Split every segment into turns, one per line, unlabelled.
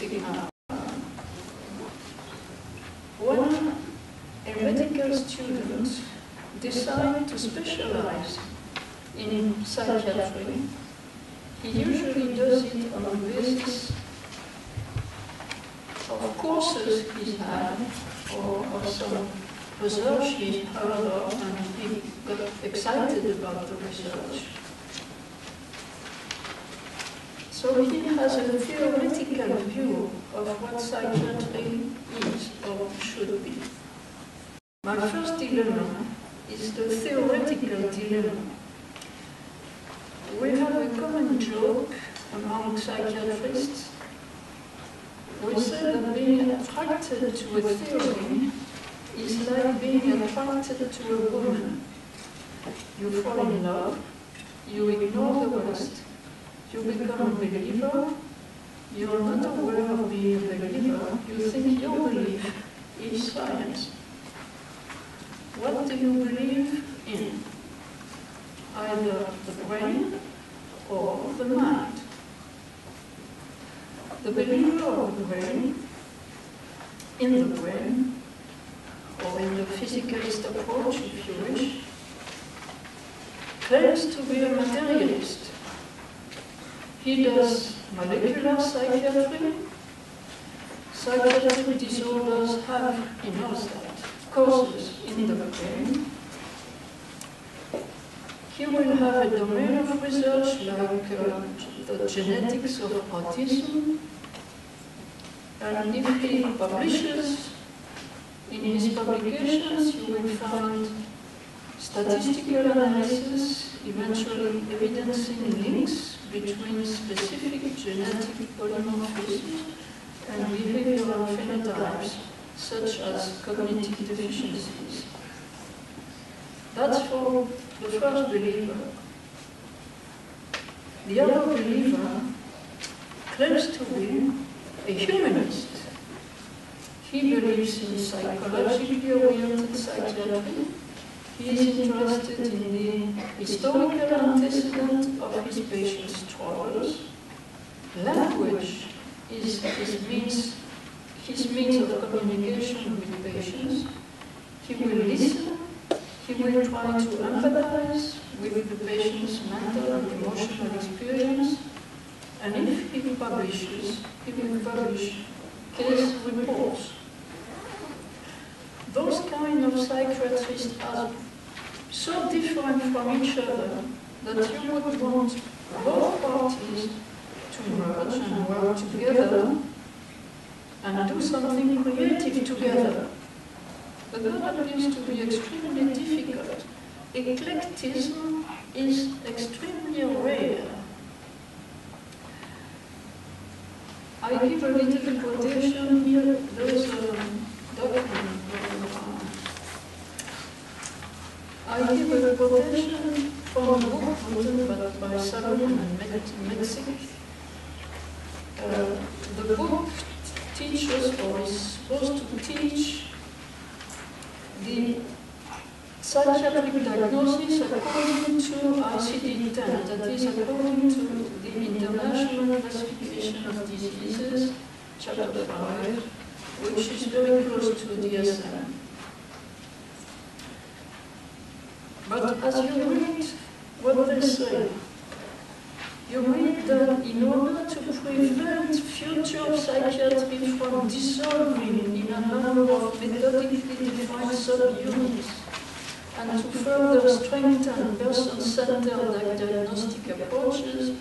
stigma. When a medical student decides to specialize in psychiatry, he usually does it on the basis of courses he's had or of some research he's heard of, and he got excited about the research. So he has a theoretical view of what psychiatry is or should be. My first dilemma is the theoretical dilemma. We have a common joke among psychiatrists. We say that being attracted to a theory is like being attracted to a woman. You fall in love, you ignore the rest, you become a believer, you're not aware of being a believer, you think your belief is science. What do you believe in? Either the brain or the mind. The believer of the brain, in the brain, or in the physicalist approach, if you wish, claims to be a materialist. He does molecular psychiatry. Psychiatric disorders have, he knows that, causes in the brain. He will have a domain of research like the genetics of autism, and if he publishes in his publications, you will find statistical analysis, eventually evidencing links between specific genetic polymorphisms and behavioral phenotypes, such as cognitive deficiencies. That's for the first believer. The other believer claims to be a humanist. He believes in psychologically oriented psychiatry. He is interested in the historical antecedent of his patients' troubles. Language is his means of communication with patients. He will listen. He will try to empathize with the patient's mental and emotional experience. And if he publishes, he will publish case reports. Those kind of psychiatrists are so different from each other that you would want both parties to merge and work together and do something creative together. But that appears to be extremely difficult. Eclecticism is extremely rare. I give a little quotation here. There is a document. I give a quotation from a book written by Salomon and Mexic. The book teaches, or is supposed to teach, the psychiatric diagnosis according to ICD-10, that is according to the International Classification of Diseases, Chapter 5, which is very close to DSM. But as you read what they say, you read that in order to prevent future psychiatry from dissolving in a number of methodically defined subunits, and to further strengthen person-centered diagnostic approaches,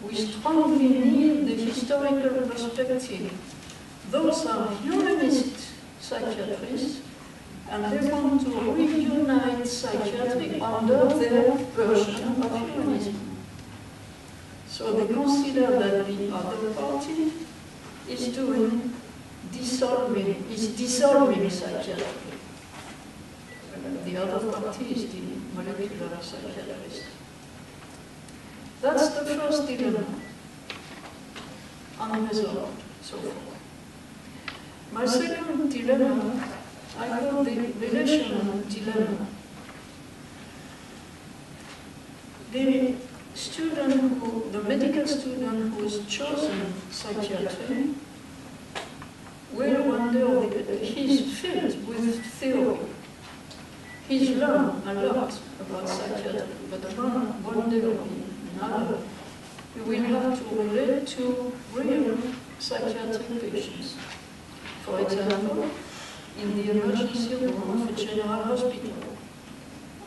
we strongly need the historical perspective. Those are humanist psychiatrists, and they want to reunite psychiatry under their version of humanism. So they consider that the other party is dissolving psychiatry. The other party is the molecular psychiatrist. That's the first dilemma, unresolved so far. My second dilemma, I call the relational dilemma. The medical student who has chosen psychiatry he's learned a lot about psychiatry, but one day or another, you will have to relate to real psychiatric patients. For example, in the emergency room of a general hospital.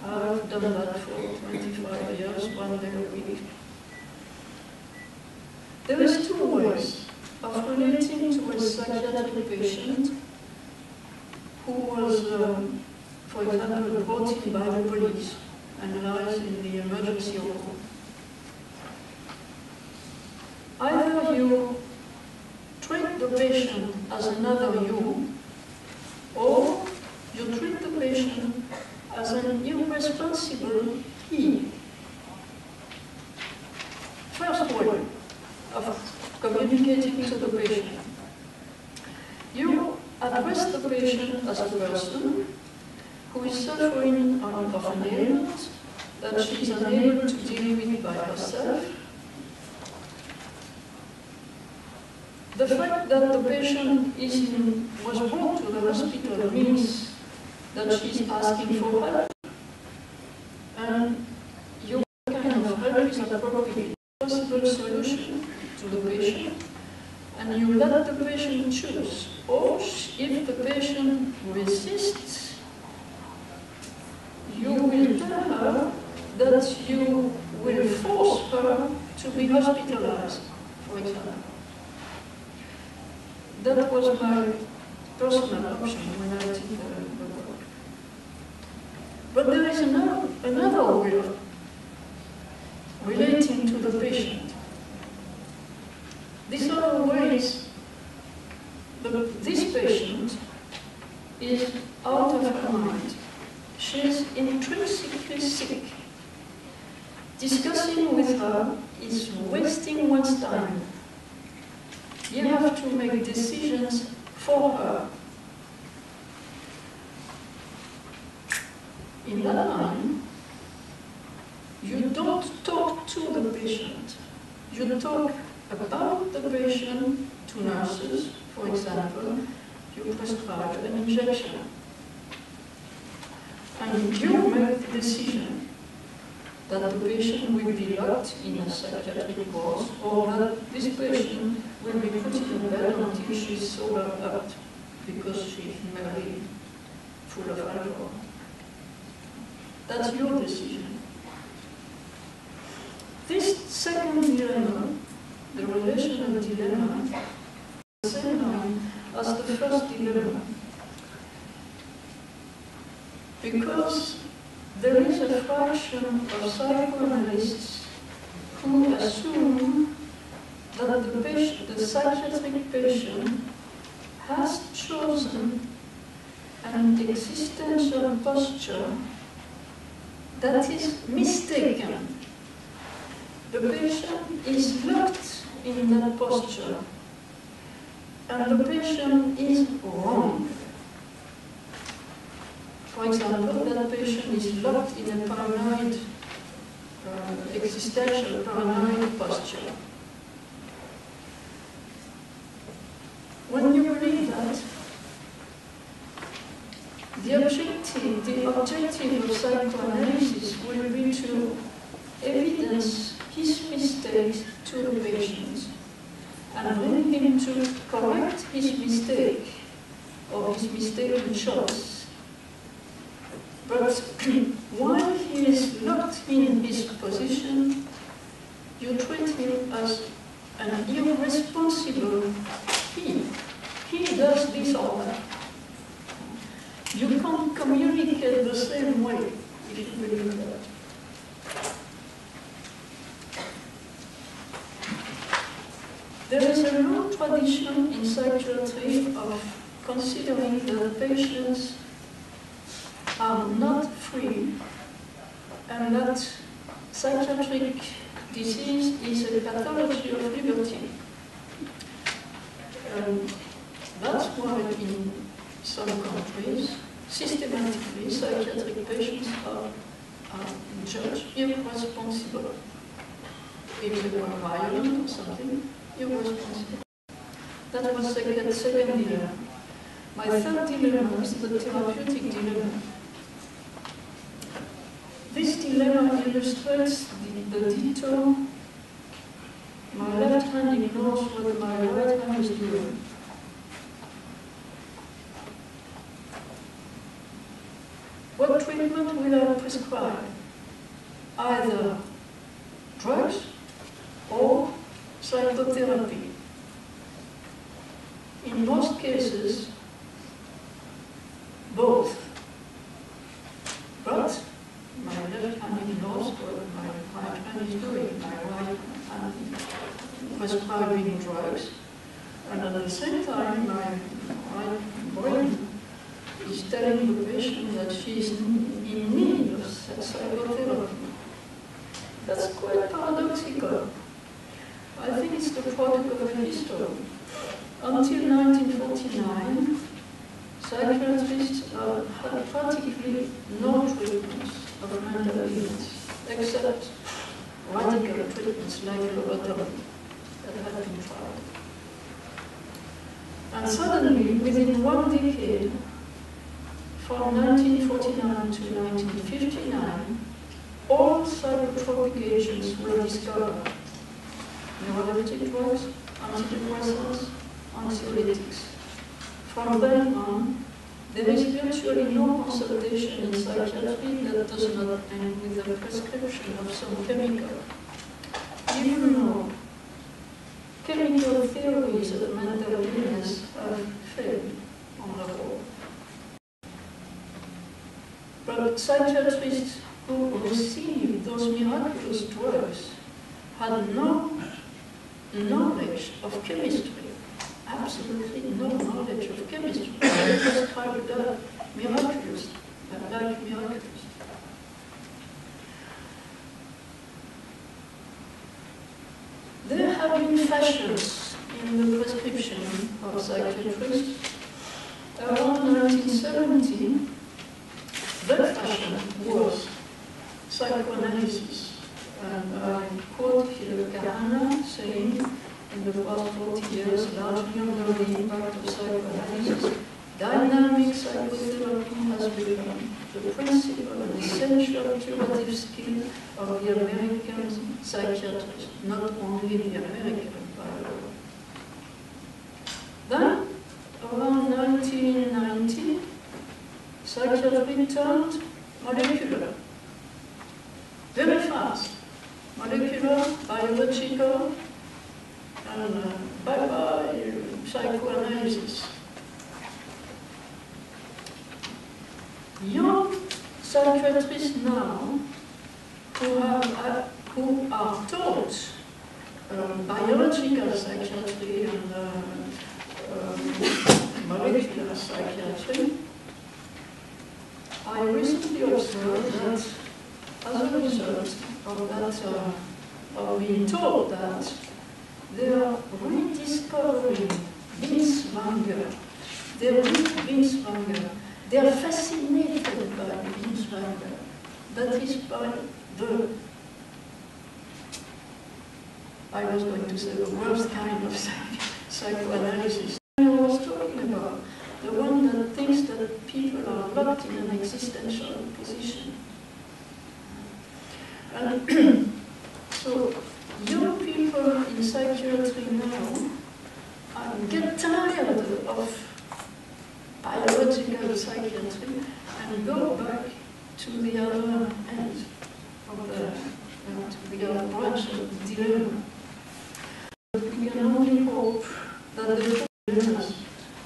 I've done that for 25 years, one day a week. There is two ways of relating to a psychiatric patient who was, for example, brought in by the police and lies in the emergency room. Either you treat the patient as another you, or you treat the patient as an irresponsible he. First way of communicating to the patient. You address the patient as a person who is suffering of an ailment that she is unable to deal with by herself. The fact that the patient was brought to the hospital means that she is asking for help, and your kind of help is appropriate, possible solution to the patient, and you let the patient choose. Or if the patient resists, you will tell her that you will force her to be hospitalized, for example. That was my personal option when I did the work. But there is another way of relating to the patient. This other way is this patient is out of her mind. She is intrinsically sick. Discussing with her is wasting one's time. You have to make decisions for her. In that time, you don't talk to the patient. You talk about the patient to nurses, for example. You prescribe an injection. And you make the decision that the patient will be locked in a psychiatric ward, or that this patient will be put in bed until she is sobered up because she is merely full of alcohol. That's your decision. This second dilemma, the relational dilemma, is the same as the first dilemma. Because there is a fraction of psychoanalysts who assume that the psychiatric patient has chosen an existential posture that is mistaken. The patient is locked in that posture, and the patient is wrong. For example, that patient is locked in a paranoid, existential paranoid posture. When you believe that, the objective of psychoanalysis will be to evidence his mistakes to the patient and bring him to correct his mistake or his mistaken choice. But while he is locked in his position, you treat him as an irresponsible he. He does this or that. You can't communicate the same way if you believe that. There is a long tradition in psychiatry of considering that patients are not free, and that psychiatric disease is a pathology of liberty. That's why in some countries, systematically, psychiatric patients are judged irresponsible. If they were violent or something, irresponsible. That was the second dilemma. My third dilemma is the therapeutic dilemma. dilemma illustrates the detour. My left hand ignores what my right hand is doing. What treatment will I prescribe? Either drugs or psychotherapy. In most cases, both. But my left hand ignores what my right hand is doing. My right hand is prescribing drugs, and at the same time, my right brain is telling the patient that she is in need of psychotherapy. That's quite paradoxical. I think it's the product of a history. Until 1949, psychiatrists had practically no treatments of mental illness, except radical treatments like lobotomy that had been tried. And suddenly, within one decade, from 1949 to 1959, all psychotropic agents were discovered. Neuroleptic drugs, antidepressants, anxiolytics. From then on, there is virtually no consultation in psychiatry that does not end with a prescription of some chemical. Even though chemical theories of mental illness have failed on the whole. But psychiatrists who received those miraculous drugs had no knowledge of chemistry, absolutely no knowledge of chemistry. They prescribed that miraculous, like miraculous. There have been fashions in the prescription of psychiatrists. Around 1970, that fashion was psychoanalysis. And I quote here Kahana saying, in the past 40 years, largely under the impact of psychoanalysis, dynamic psychotherapy has become the principal and essential curative skill of the American psychiatrist, not only the American, by the way. Then, around 1990, psychiatry turned molecular. Very fast. Molecular, biological, and bye-bye psychoanalysis. Young psychiatrists now who are taught biological psychiatry and molecular psychiatry, I recently observed that as a result of that, of being told that they are rediscovering Binswanger. They read Binswanger. They are fascinated by Binswanger. That is by the, I was going to say the worst kind of psychoanalysis I was talking about. The one that thinks that people are locked in an existential position. And so, young people in psychiatry now get tired of biological psychiatry and go back to the other end of to the other branch of the dilemma. We can only hope that the dilemmas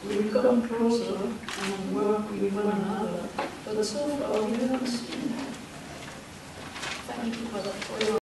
will come closer and work with one another, but so far we haven't seen that. Thank you for your